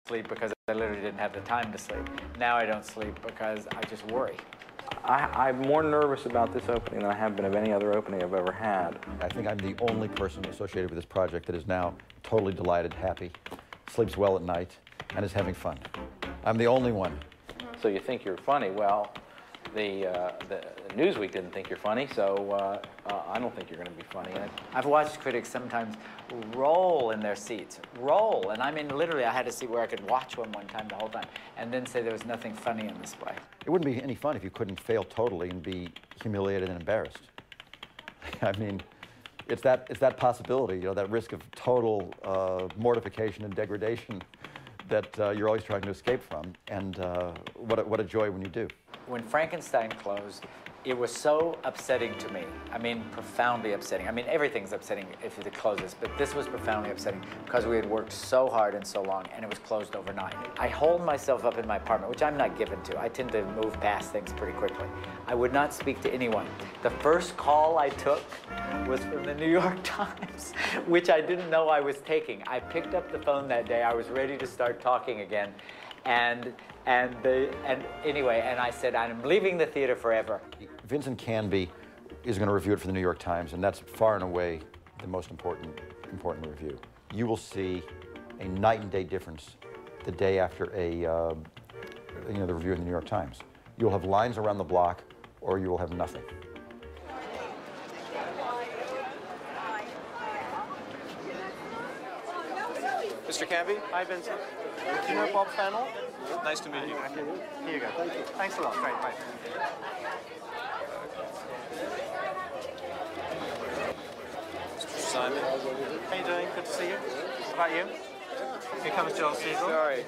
sleep because I literally didn't have the time to sleep. Now I don't sleep because I just worry. I'm more nervous about this opening than I have been of any other opening I've ever had. I think I'm the only person associated with this project that is now totally delighted, happy, sleeps well at night, and is having fun. I'm the only one. So you think you're funny? Well, the Newsweek didn't think you're funny, so I don't think you're going to be funny. I've watched critics sometimes roll in their seats, roll, and I mean literally I had a seat where I could watch one time the whole time, and then say there was nothing funny in this play. It wouldn't be any fun if you couldn't fail totally and be humiliated and embarrassed. I mean, it's that possibility, you know, that risk of total mortification and degradation that you're always trying to escape from, and what a joy when you do. When Frankenstein closed, it was so upsetting to me. I mean, profoundly upsetting. I mean, everything's upsetting if it closes, but this was profoundly upsetting because we had worked so hard and so long, and it was closed overnight. I holed myself up in my apartment, which I'm not given to. I tend to move past things pretty quickly. I would not speak to anyone. The first call I took was from the New York Times, which I didn't know I was taking. I picked up the phone that day. I was ready to start talking again. And anyway, I said, I'm leaving the theater forever. Vincent Canby is going to review it for the New York Times, and that's far and away the most important review. You will see a night and day difference the day after the review in the New York Times. You'll have lines around the block, or you will have nothing. Mr. Canby? Hi, Vincent. Do you know Bob Fennell? Nice to meet you. Here you go. Thank you. Thanks a lot. Great. Bye. Mr. Simon. How you doing? Good to see you. How about you? Here comes Joel Siegel. Sorry.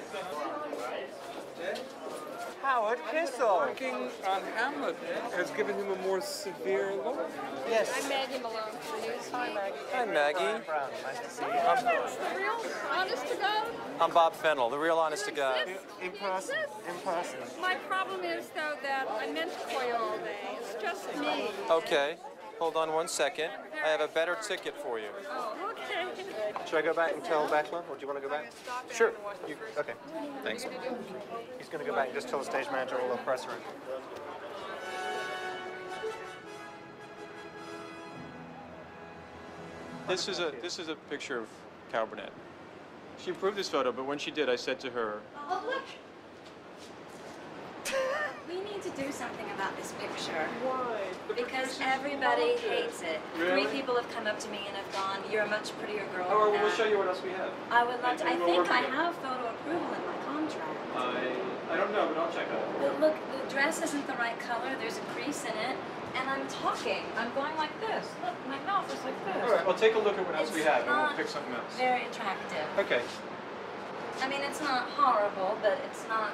Howard Kissel. Working on Hamlet has given him a more severe look. Yes. I'm Maggie Malone. Hi, Maggie. Hi, Maggie. Brown. Nice to see you. The real honest to God? I'm Bob Fennell, the real honest to God. In person. In person. My problem is, though, that I meant to call you all day. It's just me. Okay. Hold on one second. I have a better ticket for you. Oh, okay. Should I go back and tell Beckler, or do you want to go back? Sure. Okay. Thanks. He's going to go back and just tell the stage manager all the press room. This is a picture of Carol Burnett. She approved this photo, but when she did, I said to her, Oh, look. We need to do something about this picture. why? Because everybody hates it. Really? 3 people have come up to me and have gone, you're a much prettier girl Oh, than we'll that. show you what else we have. I would love to. I We'll think work I on it. have photo approval in my contract. I don't know, but I'll check on it. But look, the dress isn't the right color. There's a crease in it. And I'm talking. I'm going like this. Look, my mouth is like this. All right, well, take a look at what else It's we have, and we'll not pick something else. very attractive. Okay. I mean, it's not horrible, but it's not...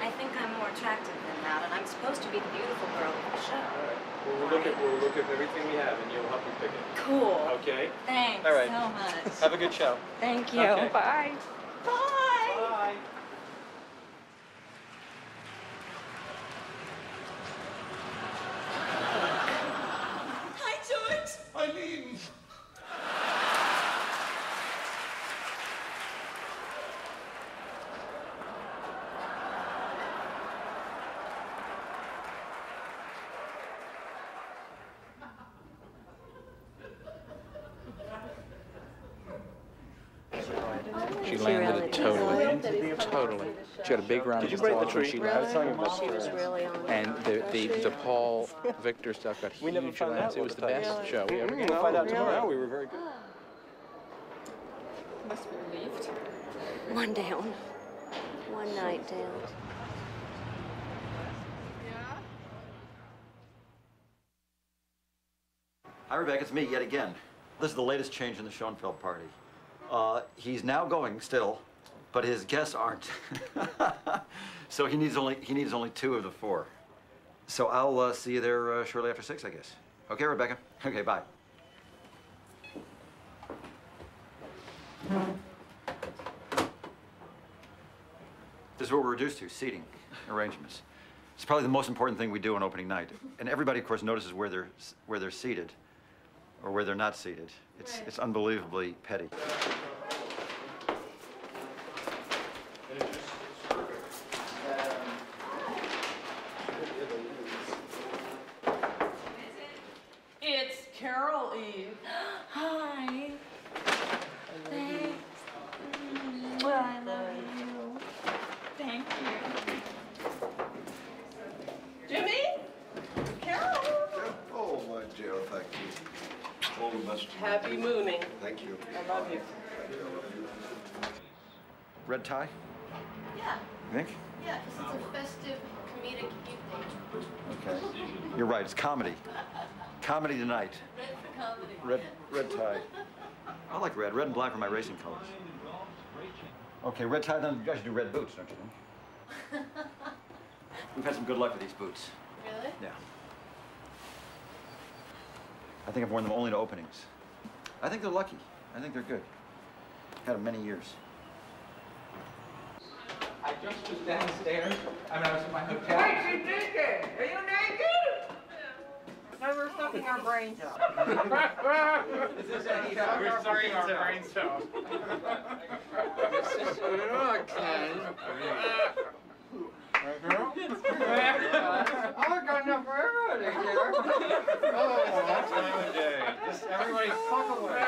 I think I'm more attractive than that, and I'm supposed to be the beautiful girl of the show. All right. Well, we'll look at everything we have, and you'll help me pick it. Cool. Okay. Thanks All right. so much. Have a good show. Thank you. Okay. Bye. Bye. Bye. Hi, George. Eileen! She landed it totally. She had a big round of applause when she left. And the Paul Victor stuff got huge lands. It was the best show we ever did. We'll find out tomorrow. We were very good. Must be relieved. One down. One night down. Hi, Rebecca, it's me yet again. This is the latest change in the Schoenfeld party. He's now going still, but his guests aren't. So he needs only 2 of the 4. So I'll see you there shortly after 6, I guess. Okay, Rebecca? Okay, bye. This is what we're reduced to, seating arrangements. It's probably the most important thing we do on opening night. And everybody, of course, notices where they're seated or where they're not seated. It's unbelievably petty. be mooning. Thank you. I love you. Red tie? Yeah. You think? Yeah, because it's a festive, comedic evening. Okay. You're right, it's comedy. Comedy tonight. Red for comedy. Red tie. I like red. Red and black are my racing colors. Okay, red tie, then you guys should do red boots, don't you think? We've had some good luck with these boots. Really? Yeah. I think I've worn them only to openings. I think they're lucky. I think they're good. Had them many years. I just was downstairs. I was in my hotel. What are you thinking? Are you naked? No, we're sucking our brains out. Is this any we're sucking our brains out. I got enough for everybody here. Oh, that time of day. Just everybody fuck away.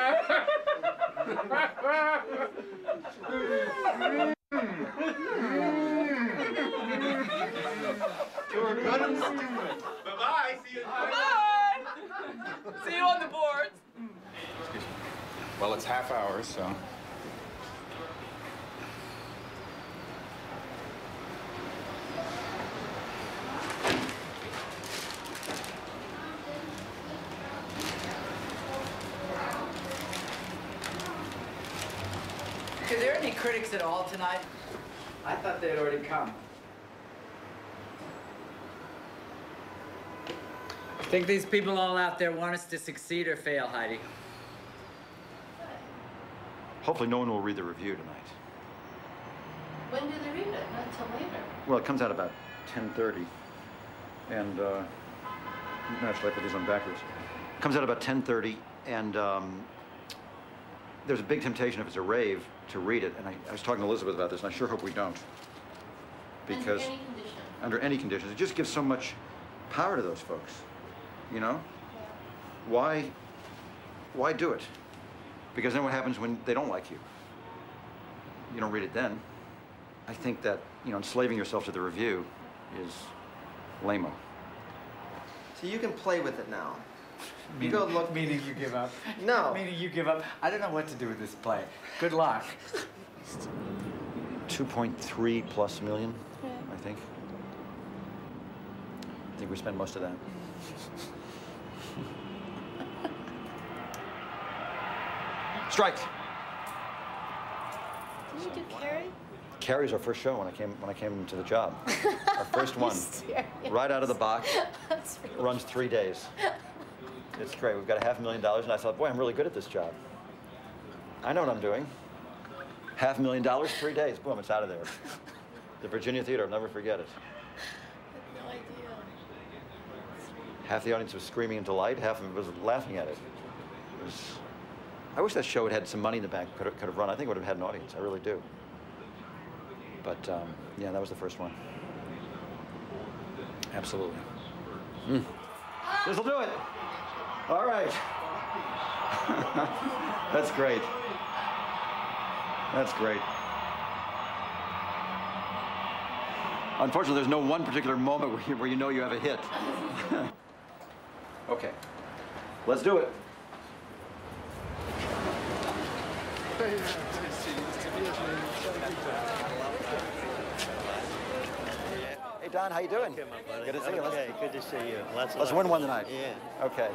You were good and stupid. Bye-bye. See you. Bye-bye. See you on the boards. Excuse me. Well, it's half hour, so. Are there any critics at all tonight? I thought they had already come. I think these people all out there want us to succeed or fail, Heidi. Hopefully no one will read the review tonight. When do they read it? Not till later. Well, it comes out about 10:30. And, actually, I put these on backwards. It comes out about 10:30, and there's a big temptation if it's a rave to read it. And I was talking to Elizabeth about this, and I sure hope we don't. Because under any condition. Under any conditions. It just gives so much power to those folks, you know? Why do it? Because then what happens when they don't like you? You don't read it then. I think that, enslaving yourself to the review is lame-o. So you can play with it now. You go look. Meaning you give up. No. Meaning you give up. I don't know what to do with this play. Good luck. 2.3+ million, I think. I think we spent most of that. Strike. Did you do Carrie? Carrie's our first show when I came to the job. Our first one. Right out of the box. Runs 3 days. It's great. We've got $500,000, and I thought, boy, I'm really good at this job. I know what I'm doing. $500,000, 3 days. Boom, it's out of there. The Virginia Theater, I'll never forget it. No idea. Half the audience was screaming in delight, half of it was laughing at it. I wish that show had had some money in the bank, could have run. I think it would have had an audience, I really do. But, yeah, that was the first one. Absolutely. This'll do it. All right. That's great. That's great. Unfortunately, there's no one particular moment where you know you have a hit. Okay. Let's do it. Hey, Don, how you doing? Okay, my buddy. Good to see you. Okay, good to see you. Let's win one tonight. Yeah. Okay.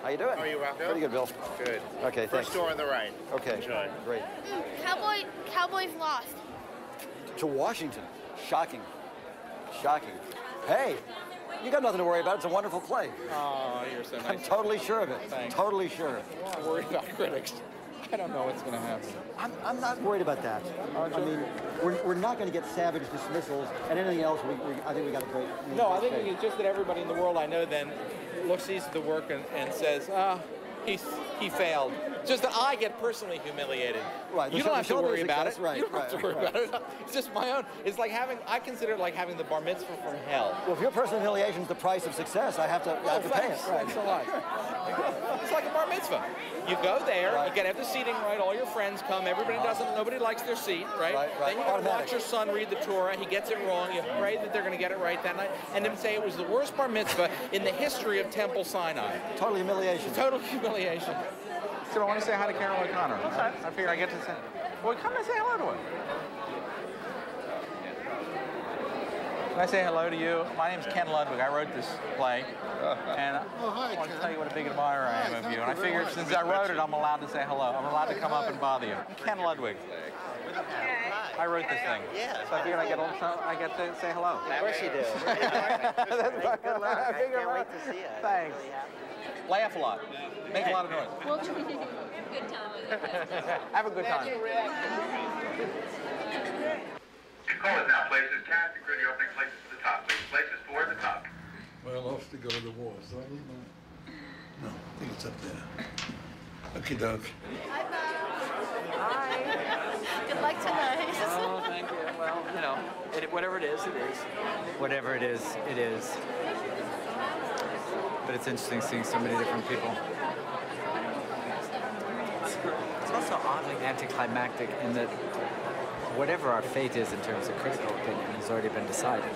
How you doing? How are you, Rocco? Pretty good, Bill. Good. Okay, thanks. First door on the right. Okay. Enjoy. Great. Cowboys lost. To Washington. Shocking. Shocking. Hey, you got nothing to worry about. It's a wonderful play. Oh, you're so nice. I'm totally sure of it. Thanks. Totally sure. I'm worried about critics. I don't know what's going to happen. I'm not worried about that. I mean, we're not going to get savage dismissals and anything else. I think we got a great. No, I think it's just that everybody in the world I know then sees the work and says, he failed. Just that I get personally humiliated. Right. You don't have to worry about it. Right. You don't have to worry about it. It's just my own. It's like I consider it like having the bar mitzvah from hell. Well, if your personal humiliation is the price of success, I have to pay it. Right. It's a lot. It's like a bar mitzvah. You go there, you got to have the seating right, all your friends come, nobody likes their seat, right? Then you got to watch your son read the Torah, he gets it wrong, you pray that they're going to get it right that night, and then say it was the worst bar mitzvah in the history of Temple Sinai. Total humiliation. Total humiliation. said, I want to say hi to Carol O'Connor. Okay. I figure I get to say, well, come and say hello to her. Can I say hello to you? My name's Ken Ludwig. I wrote this play, and I want to tell you what a big admirer I am of you. And I figured since I wrote it, I'm allowed to say hello. I'm allowed to come up and bother you. I'm Ken Ludwig. I wrote this thing. Yeah. So I figured I get to say hello. Of course you do. Good luck. I can't wait to see it. Thanks. Laugh a lot. Make a lot of noise. We'll try. Good time. Have a good time. Call it now, places. Cast and crew the opening places to the top. Please, places toward the top. Well, off to go to the wall. Is that it? No, I think it's up there. Okie doke. Hi, Bob. Hi. Good luck tonight. Oh, thank you. Well, you know, whatever it is, it is. Whatever it is, it is. But it's interesting seeing so many different people. It's also oddly anticlimactic in that whatever our fate is in terms of critical opinion has already been decided.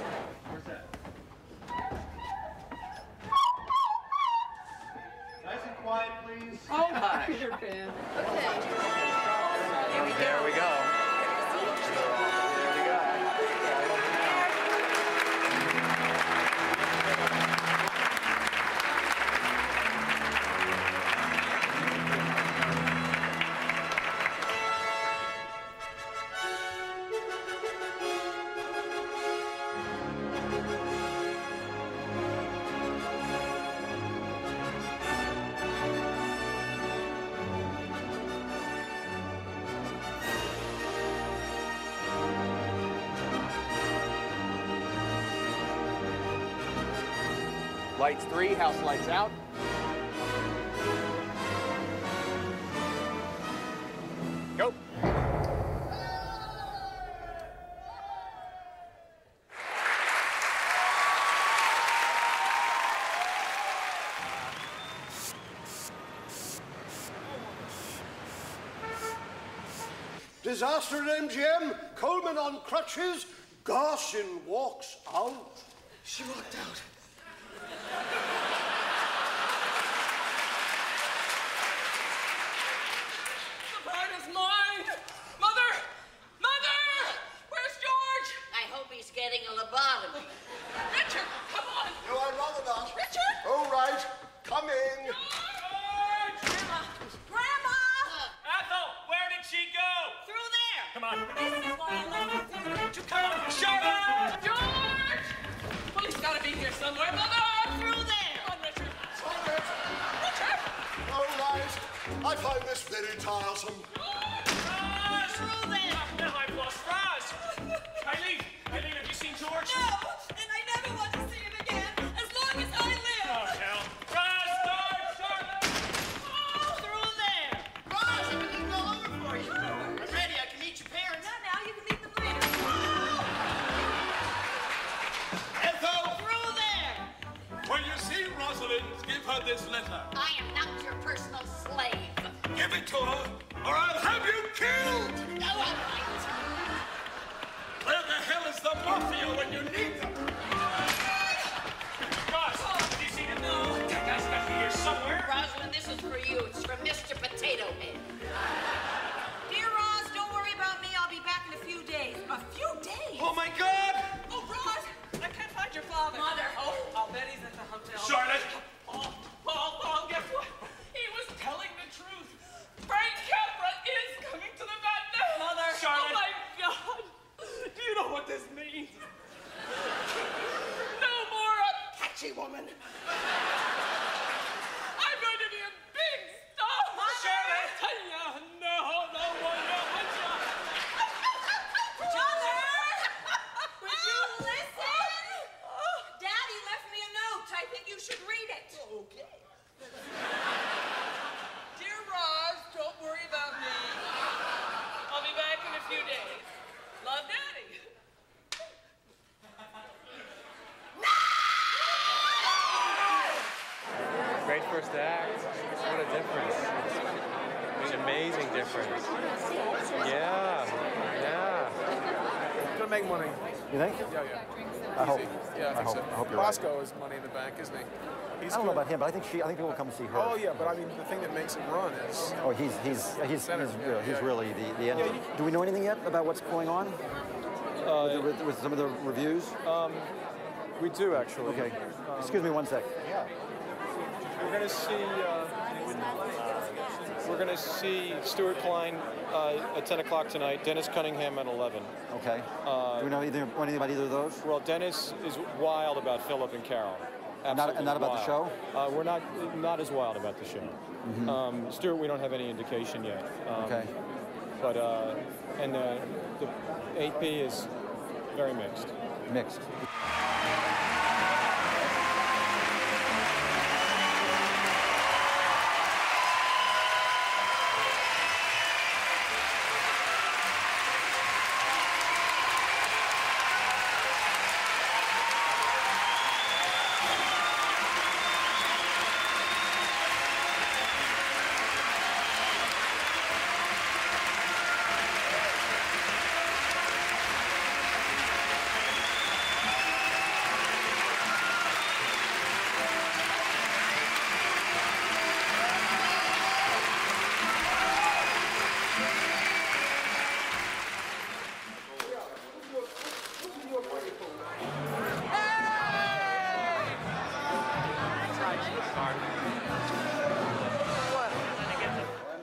Nice and quiet, please. Oh, my Peter Pan. Okay. There we go. Lights 3, house lights out. Go. Disaster at MGM, Coleman on crutches, Garson walks out. She walked out. The part is mine! Mother! Mother! Where's George? I hope he's getting a lobotomy. Richard, come on! No, I'd rather not. Richard! All right, coming. George! Grandma! Ethel, where did she go? Through there! Come on. This is why I love you. Come on, Charlotte! George! Well, he's got to be here somewhere. Mother! Through there! Come on, Richard. Richard! All right, I find this very tiresome. Roz! Through there! Now I've lost Roz. Eileen, have you seen George? No, and I never want to see him again as long as I live. Oh, hell. Roz, Charlotte! Through there! Roz, I've been eating all over for you. I'm ready. I can meet your parents. Not now. You can meet them later. Ethel! Through there! When you see Rosalind, give her this letter. I am not your personal slave. Give it to her, or I'll have you killed! No, all right. Where the hell is the mafia when you need them? Roz, do you see them? No, that guy's got to be here somewhere. Rosalind, this is for you. It's from Mr. Potato Head. Dear Roz, don't worry about me. I'll be back in a few days. A few days? Oh, my God! Oh, Roz, I can't find your father. Mother. Oh, I'll bet he's at the hotel. Charlotte! Paul, guess what? He was telling the truth. Frank Capra is coming to the matinee. Mother. Charlotte. Oh, my God. Do you know what this means? No more Apache woman. I'm going to be a big star. Charlotte. No, no one, no one. Mother! Will you listen? Daddy left me a note. I think you should read it. Okay. Dear Roz, don't worry about me. I'll be back in a few days. Love, Daddy. Great first act. What a difference. An amazing difference. Yeah. make money. You think? Yeah, yeah. I hope. Yeah, I think so. I hope you're right. Bosco is money in the bank, isn't he? He's I don't know good. about him, but I think people will come and see her. Oh yeah, but I mean the thing that makes him run is. Oh, he's really the end. Do we know anything yet about what's going on with some of the reviews? We do actually. Okay. Excuse me one sec. Yeah. We're gonna see Stuart Klein at 10 o'clock tonight. Dennis Cunningham at 11. Okay. Do we know anything about either of those? Well, Dennis is wild about Philip and Carol. And not about the show? We're not as wild about the show. Mm-hmm. Stuart, we don't have any indication yet. Okay. But and the AP is very mixed. Mixed.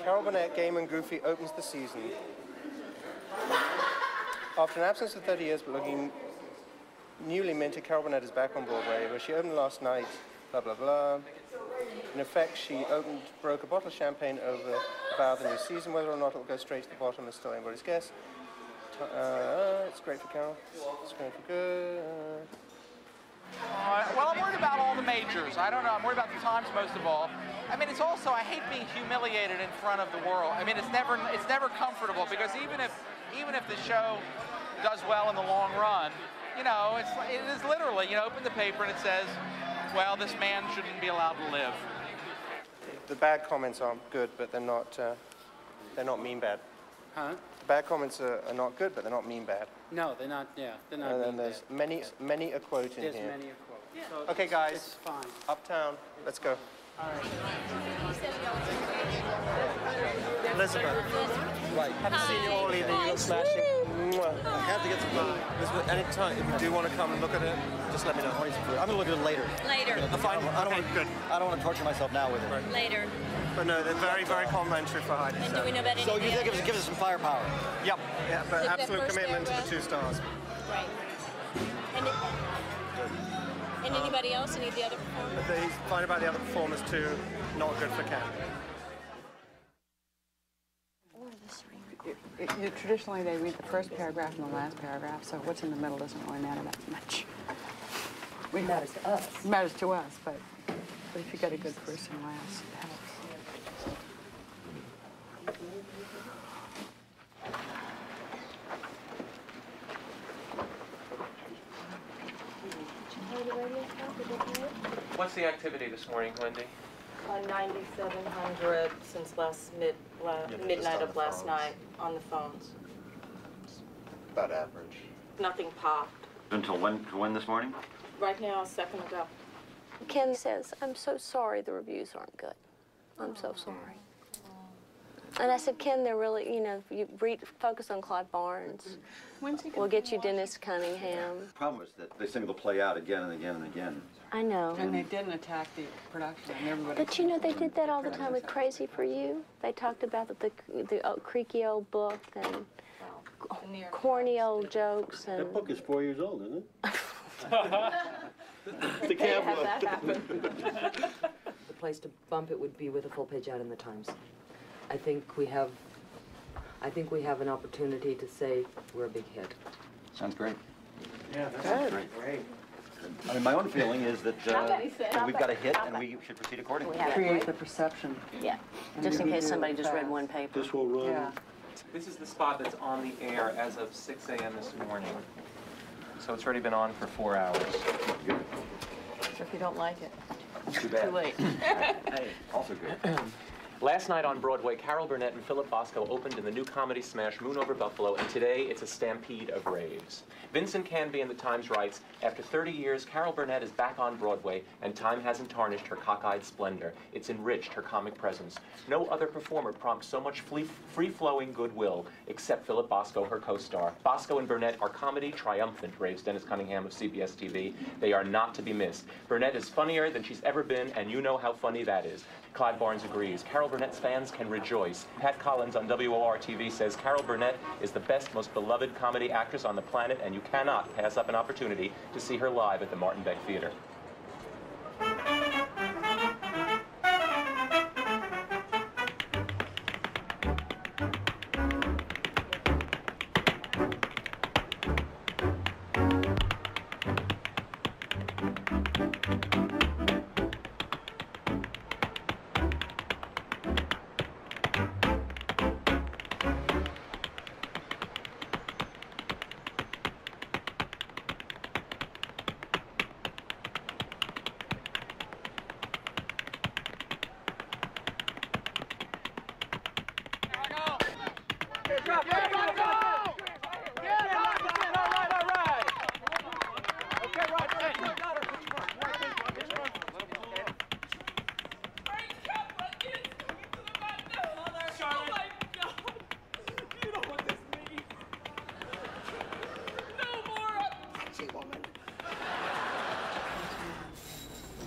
Carol Burnett, Game and Goofy opens the season. After an absence of 30 years, but looking newly minted, Carol Burnett is back on Broadway, where she opened last night, blah, blah, blah. In effect, she broke a bottle of champagne over about the new season. Whether or not it will go straight to the bottom is still anybody's guess. It's great for Carol. It's great for good. Well, I'm worried about all the majors. I don't know. I'm worried about the Times most of all. I mean, it's also, I hate being humiliated in front of the world. I mean, it's never comfortable, because even if the show does well in the long run, you know, it is literally, you know, open the paper and it says, well, this man shouldn't be allowed to live. The bad comments aren't good, but they're not mean bad. Huh? The bad comments are not good, but they're not mean bad. No, they're not. Yeah, they're not. And then there's many a quote in There's here. many a quote. Yeah. So Okay, guys. It's fine. Uptown. Let's go. All right. Elizabeth. Right. Haven't seen you all either. You look smashing. I have to get some food. Elizabeth, anytime, if you do want to come and look at it, just let me know. I'm going to look at it later. Later. Fine. I don't want to torture myself now with it. Right. Later. But no, they're very, very complimentary for Heidi. And do we know about So anything you think else? give us some firepower? Yep. Yeah, but Is that absolute first commitment to the paragraph? 2 stars. Right. And anybody else? Any of the other performers? But he's fine about the other performers too. Not good for Cam. Traditionally, they read the first paragraph and the last paragraph, so what's in the middle doesn't really matter that much. It matters to us. It matters to us, but if you get a good person last, it helps. What's the activity this morning, Wendy? 9,700 since midnight of last night on the phones. About average. Nothing popped. Until when this morning? Right now, a second ago. Ken says, I'm so sorry the reviews aren't good. I'm so sorry. And I said, Ken, they're really, you know, you focus on Claude Barnes. We'll get you Dennis Cunningham. The problem is that they seem to play out again and again and again. I know. And they didn't attack the production. And everybody. But you know, they did that all the time with Crazy for You. They talked about the old, creaky old book and corny old jokes. And That book is 4 years old, isn't it? The camera. The place to bump it would be with a full page ad in the Times. I think we have an opportunity to say we're a big hit. Sounds great. Yeah, that sounds great. I mean, my own feeling is that we've got a hit and we should proceed accordingly. Create the perception. Yeah, just in case somebody just read one paper. This will run. Yeah. This is the spot that's on the air as of 6 a.m. this morning. So it's already been on for 4 hours. So if you don't like it, Too bad. too late. Hey, also good. Last night on Broadway, Carol Burnett and Philip Bosco opened in the new comedy smash Moon Over Buffalo, and today it's a stampede of raves. Vincent Canby in the Times writes, after 30 years, Carol Burnett is back on Broadway, and time hasn't tarnished her cockeyed splendor. It's enriched her comic presence. No other performer prompts so much free-flowing goodwill, except Philip Bosco, her co-star. Bosco and Burnett are comedy triumphant, raves Dennis Cunningham of CBS TV. They are not to be missed. Burnett is funnier than she's ever been, and you know how funny that is. Clyde Barnes agrees. Carol Burnett's fans can rejoice. Pat Collins on WOR-TV says Carol Burnett is the best, most beloved comedy actress on the planet, and you cannot pass up an opportunity to see her live at the Martin Beck Theater.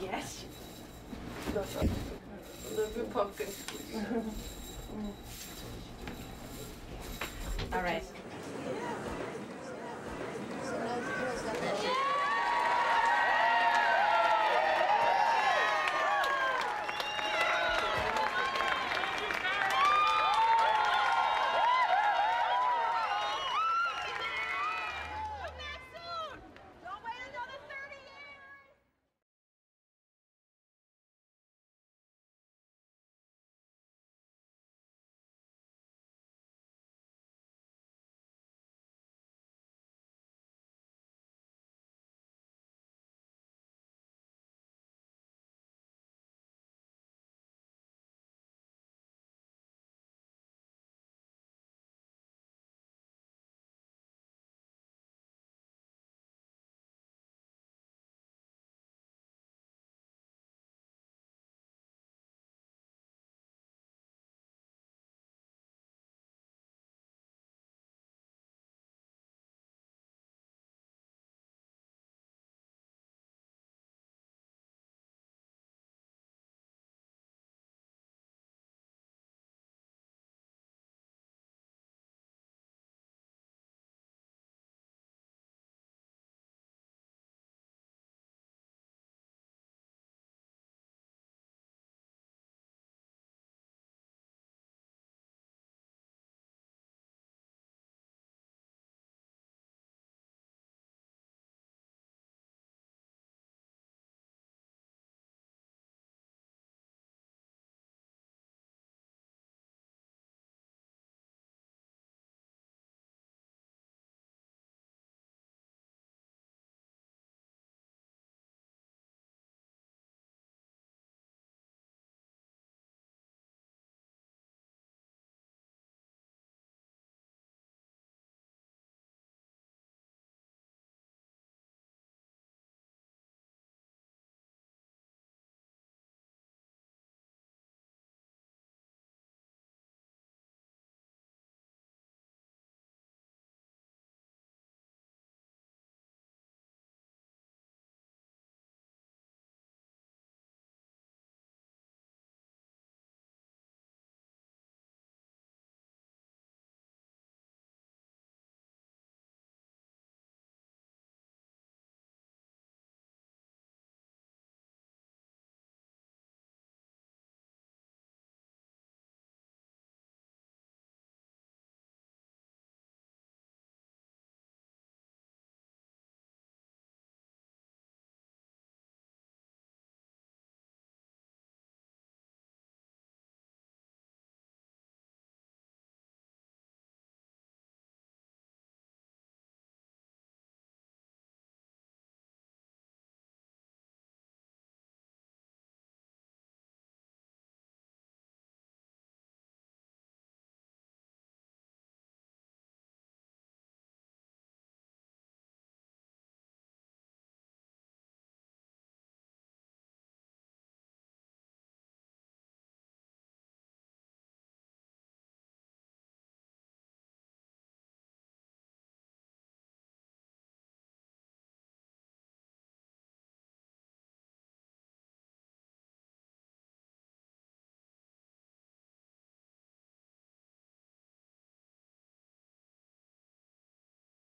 Yes. Love your pumpkin.